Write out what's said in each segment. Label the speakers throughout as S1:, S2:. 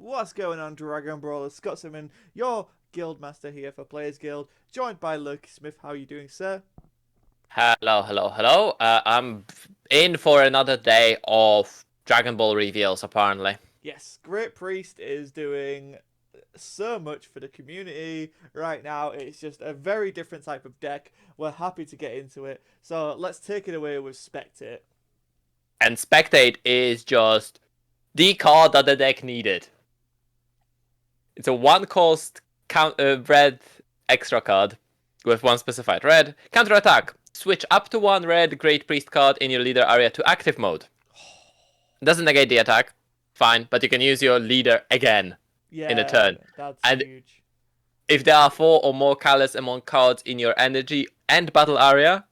S1: What's going on, Dragon Brawler? Scott Simon, your guild master here for Players Guild, joined by Luke Smith. How are you doing, sir?
S2: Hello, hello, hello. I'm in for another day of Dragon Ball reveals, apparently.
S1: Yes, Great Priest is doing so much for the community right now. It's just a very different type of deck. We're happy to get into it. So let's take it away with Spectate.
S2: And Spectate is just the card that the deck needed. It's a one-cost red extra card with one specified red. Counter attack. Switch up to one red Great Priest card in your leader area to active mode. Doesn't negate the attack. Fine, but you can use your leader again in a
S1: Yeah,
S2: turn.
S1: that's
S2: And
S1: huge.
S2: if there are 4 or more colors among cards in your energy and battle area,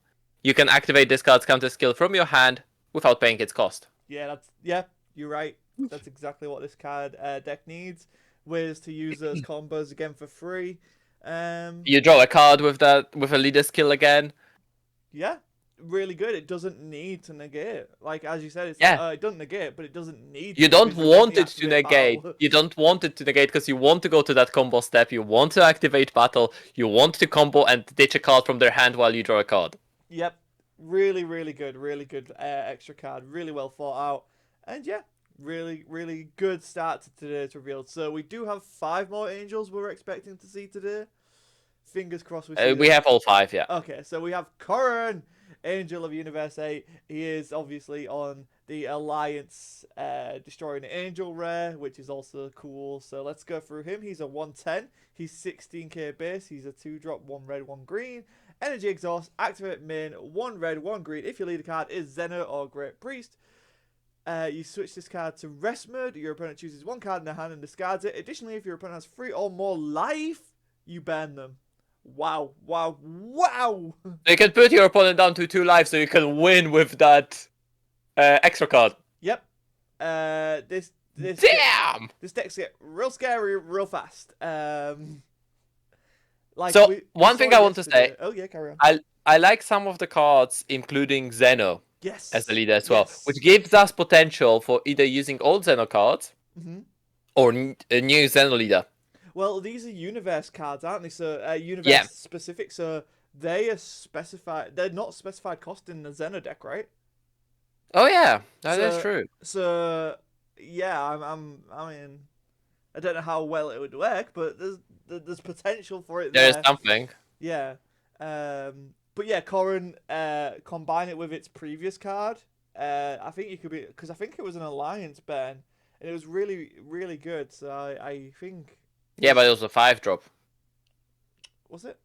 S2: you can activate this card's counter skill from your hand without paying its cost.
S1: Yeah, you're right. That's exactly what this card deck needs. Ways to use those combos again for free. Um,
S2: You draw a card with a leader skill again.
S1: yeah, really good. It doesn't need to negate. Like as you said, it's like
S2: Yeah.
S1: it doesn't negate, but it doesn't need
S2: You
S1: to
S2: don't
S1: because you're in the
S2: want it to
S1: activate
S2: negate.
S1: battle.
S2: You don't want it to negate because you want to go to that combo step. You want to activate battle. You want to combo and ditch a card from their hand while you draw a card.
S1: Yep, really good, really good extra card, really well thought out, and yeah, really good start to today's reveal. So we do have 5 more angels we're expecting to see today. Fingers crossed we see
S2: We
S1: them.
S2: have all 5, yeah.
S1: Okay, so we have Corrin, Angel of Universe 8. He is obviously on the Alliance Destroying Angel rare, which is also cool. So let's go through him. He's a 110. He's 16k base. He's a 2-drop, 1 red, 1 green. Energy Exhaust, activate main, 1 red, 1 green. If your leader card is Zeno or Great Priest, you switch this card to rest mode. Your opponent chooses 1 card in their hand and discards it. Additionally, if your opponent has 3 or more life, you ban them. Wow.
S2: You can put your opponent down to 2 lives so you can win with that extra card.
S1: Yep. This
S2: Damn!
S1: this deck's get real scary real fast. Like
S2: So,
S1: we
S2: one
S1: saw
S2: thing I want to
S1: yesterday.
S2: say,
S1: Oh yeah, carry on.
S2: I like some of the cards, including Zeno as the
S1: Yes.
S2: leader as well,
S1: Yes.
S2: which gives us potential for either using old Zeno cards
S1: hmm
S2: or a new Zeno leader.
S1: Well, these are universe cards, aren't they? So universe
S2: Yeah.
S1: specific. So they are specified. They're not specified cost in the Xeno deck, right?
S2: Oh yeah, that is
S1: So
S2: true.
S1: so yeah, I mean, I don't know how well it would work, but there's potential for it
S2: There is
S1: there.
S2: something.
S1: Yeah. But yeah, Corrin, combine it with its previous card. I think you could be because I think it was an alliance ban, and it was really good. So I think
S2: Yeah, but it was a 5-drop.
S1: was it?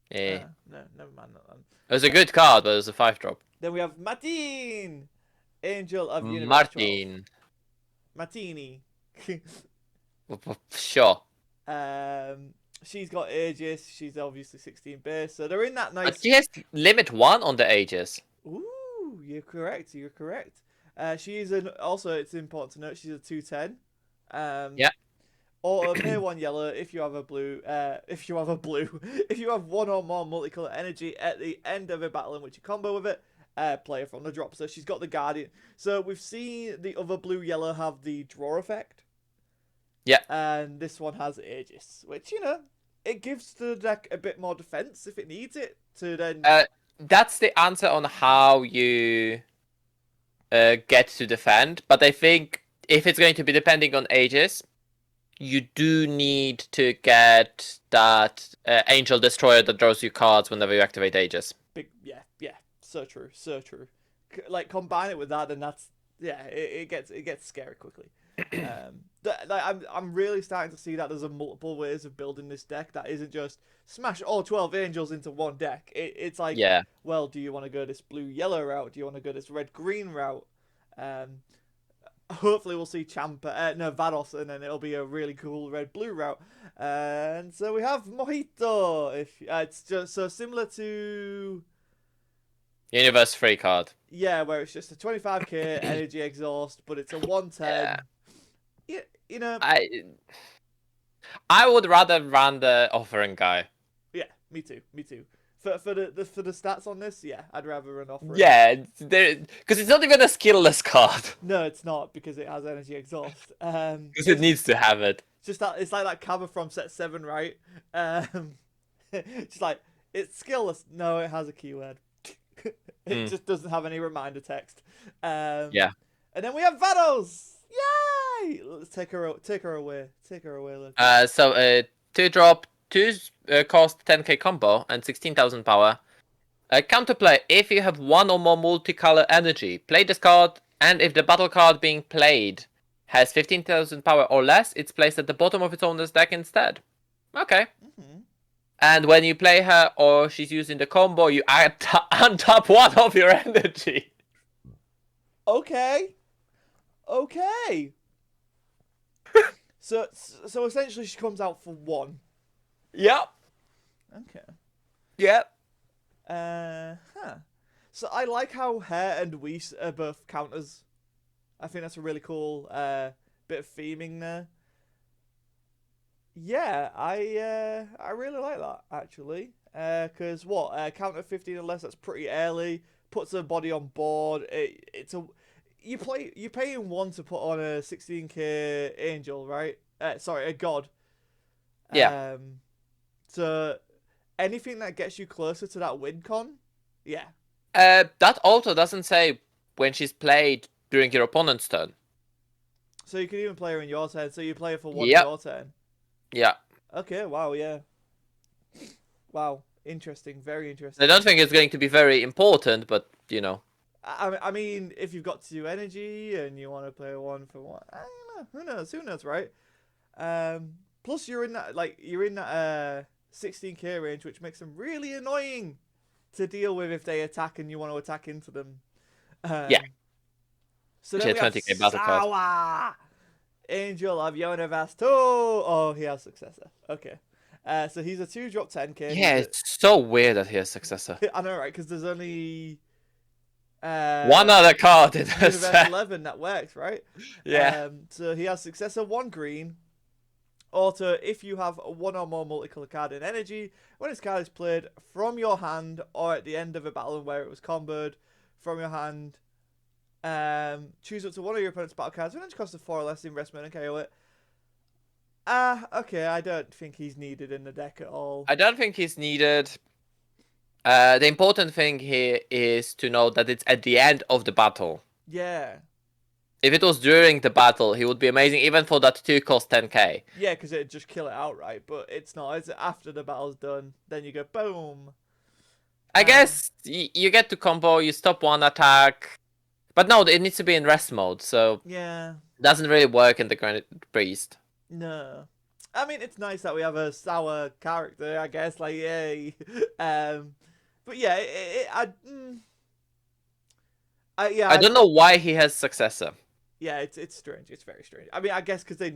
S2: Yeah.
S1: No, never mind that one.
S2: It was a good card, but it was a 5-drop.
S1: Then we have Martine, Angel of Universe 12.
S2: Martin.
S1: Martini.
S2: Sure.
S1: She's got Aegis. She's obviously 16 base, so they're in that
S2: But
S1: nice.
S2: she has limit 1 on the ages.
S1: Ooh, you're correct. You're correct. She is an. Also, it's important to note she's a 210.
S2: Yeah.
S1: Or pay 1 yellow if you have a blue. If you have a blue, if you have 1 or more multicolor energy at the end of a battle in which you combo with it, play her from the drop. So she's got the Guardian. So we've seen the other blue yellow have the draw effect.
S2: Yeah.
S1: And this one has Aegis, which it gives the deck a bit more defense if it needs it to then.
S2: That's the answer on how you get to defend. But I think if it's going to be depending on ages, you do need to get that Angel Destroyer that draws you cards whenever you activate ages.
S1: Big, yeah, so true. Like combine it with that, and that's it gets scary quickly. Like I'm really starting to see that there's a multiple ways of building this deck that isn't just smash all 12 angels into one deck. It's like,
S2: Yeah.
S1: well, do you want to go this blue yellow route? Do you want to go this red green route? Um, Hopefully we'll see Champa, no Vados, and then it'll be a really cool red blue route. And so we have Mojito. If it's just so similar to
S2: Universe 3 card.
S1: yeah, where it's just a 25k energy exhaust, but it's a 110.
S2: Yeah.
S1: Yeah,
S2: I would rather run the offering guy.
S1: yeah, me too. For the stats on this, yeah, I'd rather run offering.
S2: Yeah, because it's not even a skillless card.
S1: No, it's not because it has energy exhaust.
S2: Because it needs to have it.
S1: Just that it's like that cover from set 7, right? Just like it's skillless. No, it has a keyword. It just doesn't have any reminder text.
S2: Yeah.
S1: And then we have Vados. Yay! Let's take her away. Take her away.
S2: So 2-drop, 2 cost 10k combo and 16,000 power. Counterplay: if you have one or more multicolor energy, play this card, and if the battle card being played has 15,000 power or less, it's placed at the bottom of its owner's deck instead. Okay.
S1: Mm-hmm.
S2: And when you play her or she's using the combo, you untap one of your energy.
S1: Okay. Okay. so essentially, she comes out for 1.
S2: Yep.
S1: Okay.
S2: Yep.
S1: Huh. So I like how Hair and Whis are both counters. I think that's a really cool bit of theming there. Yeah, I really like that actually. Cause counter 15 or less, that's pretty early. Puts a body on board. It's a you're paying 1 to put on a 16k angel, right? Sorry, a god.
S2: Yeah.
S1: So anything that gets you closer to that win con, yeah.
S2: That also doesn't say when she's played during your opponent's turn.
S1: So you can even play her in your turn. So you play her for 1 in
S2: Yep.
S1: your turn.
S2: Yeah.
S1: Okay. Wow. Yeah. Wow. Interesting. Very interesting.
S2: I don't think it's going to be very important, but you know.
S1: I mean, if you've got 2 energy and you want to play 1 for 1, I don't know. Who knows? Who knows, right? Plus you're in that 16k range, which makes them really annoying to deal with if they attack and you want to attack into them.
S2: Yeah.
S1: So then we have
S2: 20k battle card.
S1: Sour, Angel of Universe 2. Oh, he has Successor. Okay. So he's a 2-drop 10k.
S2: Yeah, it's so weird that he has Successor.
S1: I know, right? Because there's only
S2: one other card in the
S1: Universe
S2: set.
S1: 11 that works, right?
S2: Yeah.
S1: So he has Successor 1 green. Auto: if you have 1 or more multicolor card in energy, when this card is played from your hand or at the end of a battle where it was comboed from your hand, choose up to 1 of your opponent's battle cards when it costs 4 or less investment and KO it. Okay, I don't think he's needed in the deck at all.
S2: I don't think he's needed. The important thing here is to know that it's at the end of the battle.
S1: Yeah.
S2: If it was during the battle, he would be amazing, even for that 2 cost 10k.
S1: Yeah, because it'd just kill it outright, but it's not. It's after the battle's done, then you go boom.
S2: I guess you get to combo, you stop 1 attack. But no, it needs to be in rest mode, so
S1: Yeah.
S2: it doesn't really work in the Granite Priest.
S1: No. I mean, it's nice that we have a sour character, I guess, like, yay. But yeah,
S2: I don't know why he has Successor.
S1: Yeah, it's strange. It's very strange. I mean, I guess because they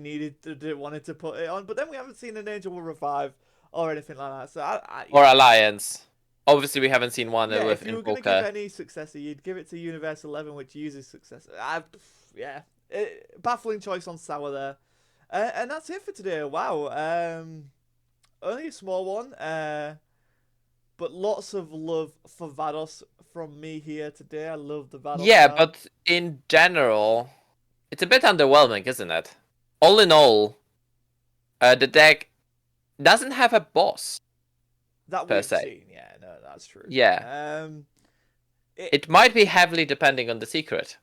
S1: wanted to put it on, but then we haven't seen an Angel will revive or anything like that. So
S2: Or Alliance. Obviously, we haven't seen one
S1: yeah,
S2: with
S1: if you were going to give any Successor, you'd give it to Universe 11, which uses Successor. Yeah, baffling choice on Sour there. And that's it for today. Wow. Only a small one. But lots of love for Vados from me here today. I love the Vados.
S2: Yeah,
S1: card.
S2: but in general, it's a bit underwhelming, isn't it? All in all, the deck doesn't have a boss.
S1: That
S2: per
S1: we've
S2: se.
S1: seen, yeah, no, that's true.
S2: Yeah. It might be heavily depending on the secret.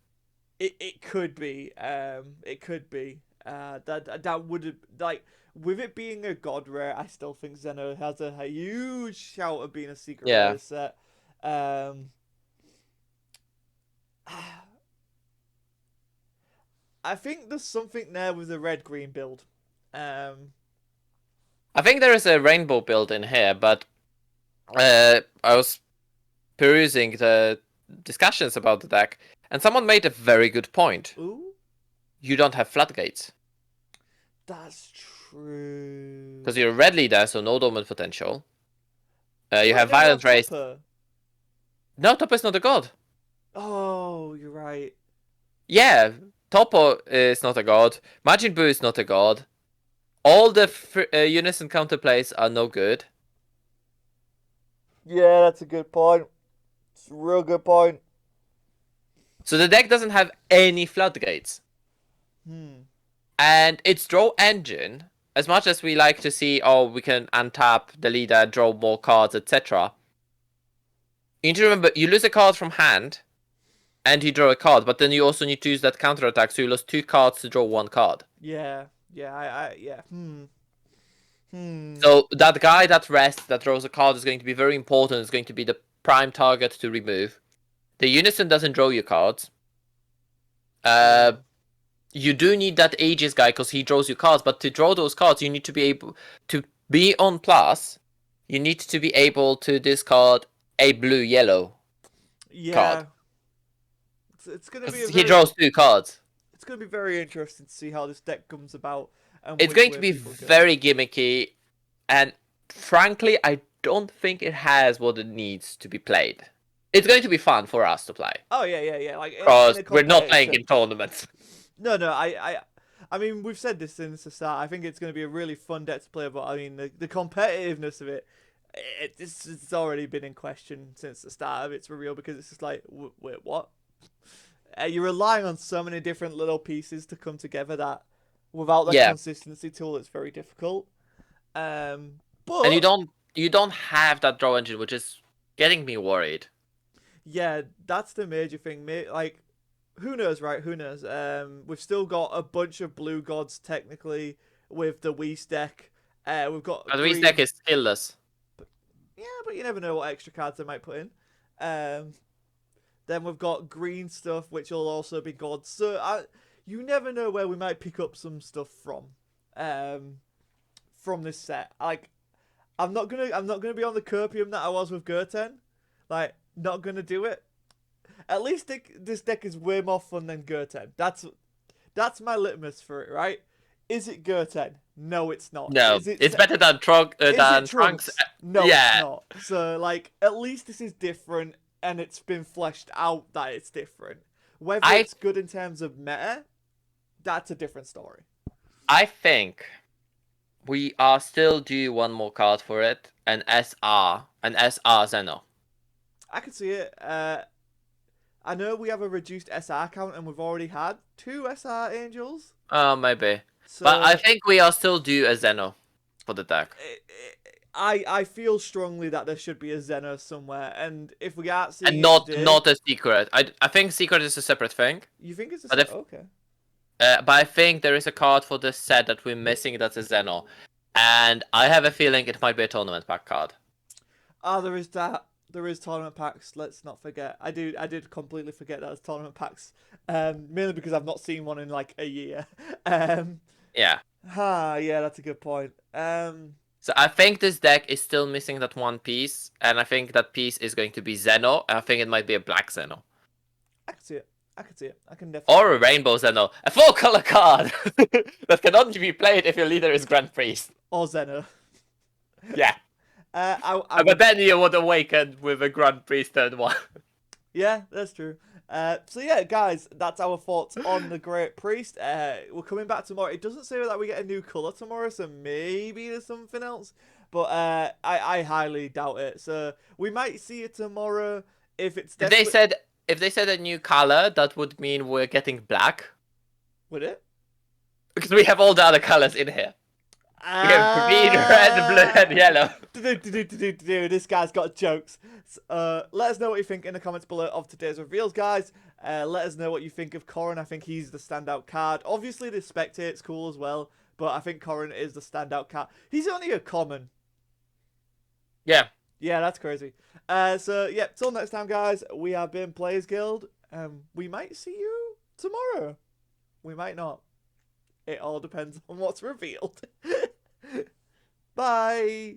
S1: It could be. It could be. That would like with it being a god rare. I still think Zeno has a huge shout of being a secret
S2: Yeah.
S1: rare set. I think there's something there with the red green build.
S2: I think there is a rainbow build in here, but I was perusing the discussions about the deck, and someone made a very good point.
S1: Ooh,
S2: You don't have floodgates.
S1: that's true.
S2: Because you're red leader, so no dormant potential. You have violent race. No, Topper is not a god.
S1: Oh, you're right.
S2: Yeah, Topo is not a god. Majin Buu is not a god. All the unison counterplays are no good.
S1: Yeah, that's a good point. It's a real good point.
S2: So the deck doesn't have any floodgates.
S1: Hmm.
S2: And its draw engine, as much as we like to see, oh, we can untap the leader, draw more cards, etc. You need to remember, you lose a card from hand, and you draw a card, but then you also need to use that counter attack, so you lose 2 cards to draw 1 card.
S1: Yeah. Yeah. Yeah. Hmm. Hmm.
S2: So that guy that rests, that draws a card, is going to be very important. It's going to be the prime target to remove. The Unison doesn't draw you cards.
S1: Yeah.
S2: You do need that Aegis guy because he draws you cards, but to draw those cards, you need to be able to be on plus. You need to be able to discard a blue-yellow card.
S1: Yeah. It's gonna be a
S2: He
S1: very.
S2: draws 2 cards.
S1: It's gonna be very interesting to see how this deck comes about and
S2: It's
S1: which
S2: going to
S1: way
S2: be
S1: people go.
S2: very gimmicky, and frankly, I don't think it has what it needs to be played. It's going to be fun for us to play
S1: Oh yeah, yeah, yeah. Like in
S2: because
S1: a
S2: we're not
S1: competitive
S2: playing in
S1: sense.
S2: tournaments.
S1: No, no. I mean, we've said this since the start. I think it's going to be a really fun deck to play, but I mean, the competitiveness of it's already been in question since the start of its reveal because it's just like, wait, what? You're relying on so many different little pieces to come together that without that
S2: Yeah,
S1: consistency tool, it's very difficult. Um,
S2: and you
S1: but
S2: don't you don't have that draw engine, which is getting me worried.
S1: yeah, that's the major thing. Like, who knows, right? Who knows? We've still got a bunch of blue gods technically with the Whis deck. We've got
S2: The Reese deck
S1: green.
S2: is skillless.
S1: Yeah, but you never know what extra cards they might put in. Um, then we've got green stuff, which will also be gods. So you never know where we might pick up some stuff um, from this set. Like, I'm not gonna be on the Curpium that I was with Gurten. Like, not gonna do it. At least this deck is way more fun than Gurten. That's my litmus for it, right? Is it Gurten? No, it's not.
S2: No, it's better than
S1: Is it
S2: Trunks.
S1: Trunks? No, it's
S2: Yeah,
S1: not. So like, at least this is different, and it's been fleshed out that it's different. Whether
S2: I
S1: it's good in terms of meta, that's a different story.
S2: I think we are still due 1 more card for it, an SR Zeno.
S1: I can see it. I know we have a reduced SR count, and we've already had 2 SR Angels.
S2: Maybe, but I
S1: So
S2: think we are still due a Zeno for the deck,
S1: I feel strongly that there should be a Zeno somewhere, and if we aren't seeing
S2: and
S1: it
S2: not
S1: today,
S2: not a secret. I think secret is a separate thing,
S1: you think it's a
S2: but if
S1: okay?
S2: but I think there is a card for this set that we're missing that's a Zeno, and I have a feeling it might be a tournament pack card.
S1: Ah, there is that. There is tournament packs. Let's not forget. I did completely forget that there's tournament packs. Mainly because I've not seen one in like a year. Um,
S2: Yeah.
S1: yeah, that's a good point.
S2: So I think this deck is still missing that 1 piece, and I think that piece is going to be Zeno. I think it might be a black Zeno.
S1: I can see it. I can see it. I can definitely
S2: Or
S1: see
S2: a
S1: it.
S2: rainbow Zeno. A 4-color card that can only be played if your leader is Grand Priest.
S1: Or Zeno.
S2: Yeah.
S1: I
S2: But
S1: would.
S2: then you would awaken with a Grand Priest turn 1.
S1: Yeah, that's true. So yeah, guys, that's our thoughts on the Great Priest. We're coming back tomorrow. It doesn't say that we get a new color tomorrow, so maybe there's something else. But I highly doubt it. So we might see it tomorrow if it's
S2: If they
S1: definitely.
S2: said if they said a new color, that would mean we're getting black.
S1: Would it?
S2: Because we have all the other colors in here. We have green, red, blue, and yellow.
S1: This guy's got jokes. Let us know what you think in the comments below of today's reveals, guys. Let us know what you think of Corrin. I think he's the standout card. Obviously, the Spectate's cool as well, but I think Corrin is the standout card. He's only a common.
S2: Yeah.
S1: Yeah, that's crazy. So yeah, till next time, guys. We have been Players Guild. We might see you tomorrow. We might not. It all depends on what's revealed. Bye.